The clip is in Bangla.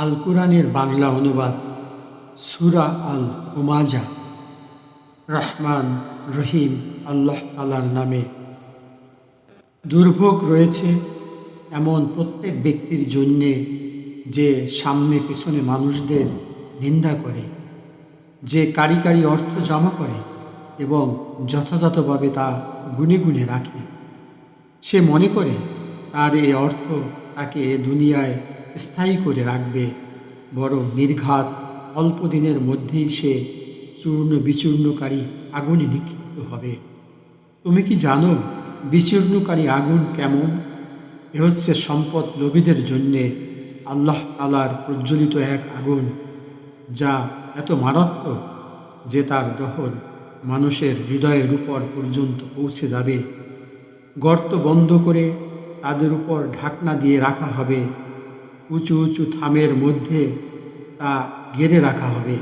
আল কুরআনের বাংলা অনুবাদ সূরা আল হুমাযা। রহমান রহিম আল্লাহ তাআলার নামে। দুর্ভোগ রয়েছে এমন প্রত্যেক ব্যক্তির জন্যে যে সামনে পেছনে মানুষদের নিন্দা করে, যে কারি কারি অর্থ জমা করে এবং যথাযথভাবে তা গুনে গুনে রাখে। সে মনে করে তার এই অর্থ তাকে এ দুনিয়ায় স্থায়ী করে রাখবে, বরং নির্ঘাত অল্প দিনের মধ্যেই সে চূর্ণ বিচূর্ণকারী আগুনে নিক্ষিপ্ত হবে। তুমি কি জানো বিচূর্ণকারী আগুন কেমন? এ হচ্ছে সম্পদ লোভীদের জন্যে আল্লাহ তাআলার প্রজ্বলিত এক আগুন, যা এত মারাত্মক যে তার দহন মানুষের হৃদয়ের উপর পর্যন্ত পৌঁছে যাবে। গর্ত বন্ধ করে তাদের উপর ঢাকনা দিয়ে রাখা হবে, উঁচু উঁচু থামের মধ্যে তা গেড়ে রাখা হবে।